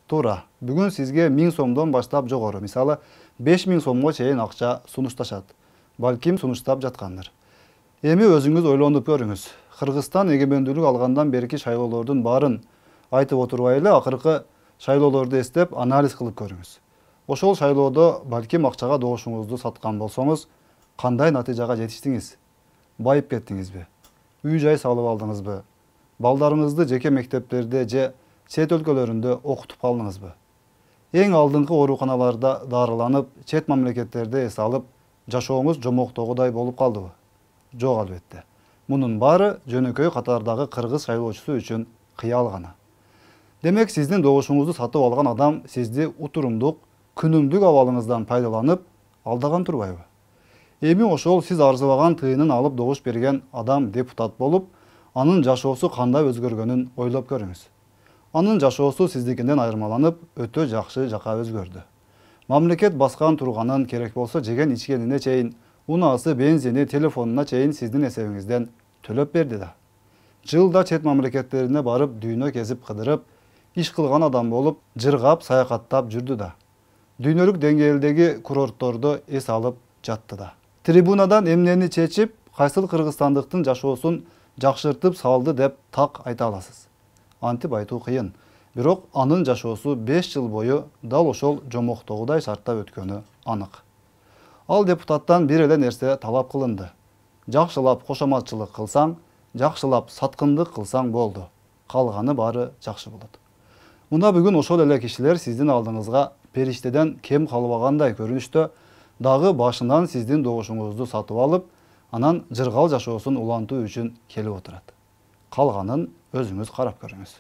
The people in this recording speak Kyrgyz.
Туура. Бүгүн сизге 1000 сомдон баштап жогору, мисалы 5000 сомго чейин акча сунушташат. Балким сунуштап жаткандыр. Эми өзүңүз ойлонуп көрүңүз. Кыргызстан эгемендүүлүк алгандан берки шайлоолордун баарын айтып отурбай эле акыркы шайлоолорду эстеп анализ кылып көрүңүз. Ошол шайлоодо балким акчага добушуңузду саткан болсоңуз, кандай натыйжага жетиштиңиз? Байып кеттиңизби? Үй жай салып алдыңызбы? Балдарыңызды жеке мектептерде же чет өлкөлөрүндө окутуп калдыңызбы? Эң алдыңкы ооруканаларда дарыланып, чет мамлекеттерде эс алып, жашооңуз жомоктогудай болуп калдыбы? Жок, албетте. Мунун баары жөнөкөй катардагы кыргыз шайлоочусу үчүн кыял гана. Демек, сиздин добушуңузду сатып алган адам сизди утурумдук, күнүмдүк абалыңыздан пайдаланып, алдаган турбайбы? Эми ошол сиз арзыбаган тыйынын алып добуш берген адам депутат болуп, анын жашоосу кандай өзгөргөнүн ойлоп көрүңүз. Анын жашоосу сиздикинден айырмаланып, өтө жакшы жака өзгөрдү. Мамлекет баскан турганын, керек болсо жеген ичкенине чейин, унаасы, бензини, телефонуна чейин сиздин эсебиңизден төлөп берди да. Жылда чет мамлекеттерине барып, дүйнө кезип кыдырып, иш кылган адам болуп, жыргап, саякаттап жүрдү да. Дүйнөлүк деңгээлдеги курорттордо эс алып жатты да. Трибунадан эмнени чечип, кайсыл кыргызстандыктын жашоосун жакшыртып салды деп так айта аласыз? Антип айтуу кыйын. Бирок анын жашоосу 5 жыл бою дал ошол жомоктогудай шартта өткөнү анык. Ал депутаттан бир эле нерсе талап кылынды. Жакшылап кошоматчылык кылсаң, жакшылап саткындык кылсаң болду. Калганы баары жакшы болот. Мына бүгүн ошол эле кишилер сиздин алдыңызга периштеден кем калбагандай көрүнүштө дагы башынан сиздин добушуңузду сатып алып, анан жыргал жашоосун улантуу үчүн келип отурат. Калганын өзүңүз карап көрүңүз.